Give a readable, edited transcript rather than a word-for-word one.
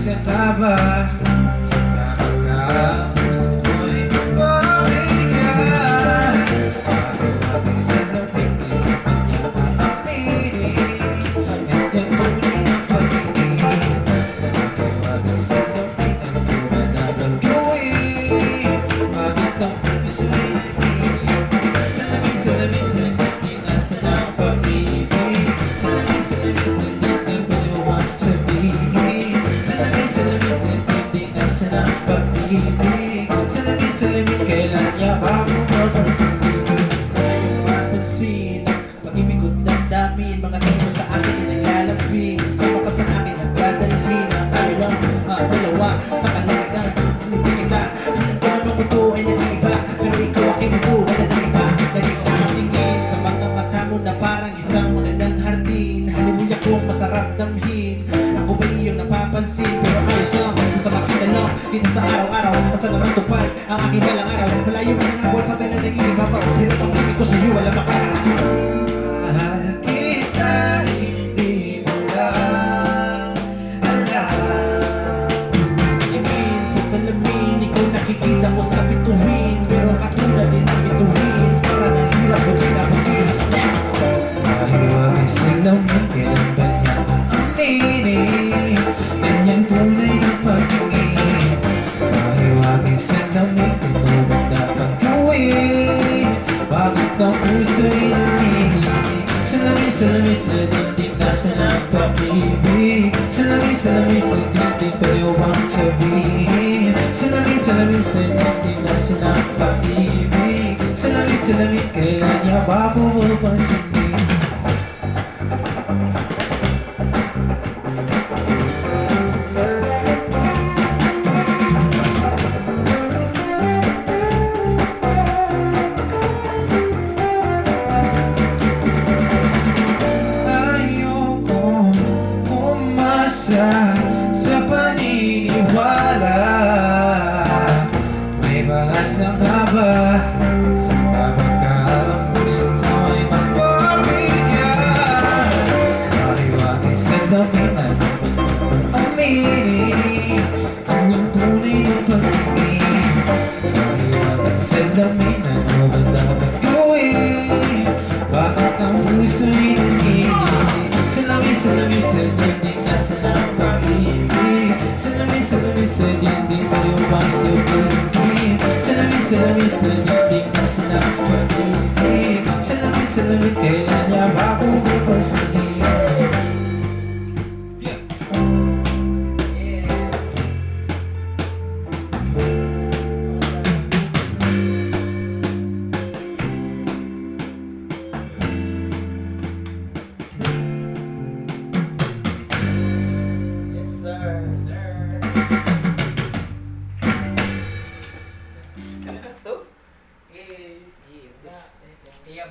Nasaan ka ba? Nakakausap ko'y mabigat. Tawag sa lamig, di pa niya maaminin. At yung tunay na pag-ibig. Tawag sa lamig, ano ba dapat gawin? Bakit ang puso ay nagpili? Salamin, sa hindi nasa ng pag-ibig. Salamin, sa hindi paliwang sabihin. Salamin, sa hindi nasa ng pag-ibig. Salamin, kailan niya ba mapapansin? Sa iyong mapansin, pag-ibig ko't damdamin. Mga tingin mo sa akin ay naglalapin. Sama ka sa akin at dadalhin ang tayo lang dalawa sa kalagagan. Hindi kita, ang naman ko to ay nag-iba. Pero ikaw aking mundo, wala na iba. Naging nakatingin sa mga mata mo na parang isang magandang hardin. Halimuya kong masarap damhin. Ako ba iyong napapansin? Pero ayos lang, sa makita lang. Dito sa araw-araw, at sa naman tupad ang aking balang araw. Malayo mo ng buwan sa tayo na naging iba pa. Pero ang ibig ko sa'yo, wala makakarating. Mahal kita, hindi mo lang alam. Ibig sa salamin, ikaw nakikita ko sa bituin. Pero katulad din ang bituin, parang ang hirap ko pinapagin. Mahiwagay sa lamin, kailan ba niya aaminin? Ganyan tunay na pag-ibig. Mahiwagay sa lamin, ito ba dapat gawin? Bakit ang puso'y nakikinig? Salamin, sa dibdib nasa ng pag-ibig. Salamin, sa dibdib paliwang sabihin. Salamin, sa dibdib nasa ng pag-ibig. Salamin, kailan niya ba pumapansinin? Sa paniniwala, may pag-asa ka ba? Kapag ka ang puso ko'y mapabigat. Mahiwagay sa dami at aminin ang iyong tunay na pag-ibig. Mahiwagay sa dami na ano ba dapat gawin? Bakit ang puso'y nakikinig? Salamin, sa dibdib nasa ng pag-ibig. Salamin, sa dibdib paliwang sabihin. Salamin, sa dibdib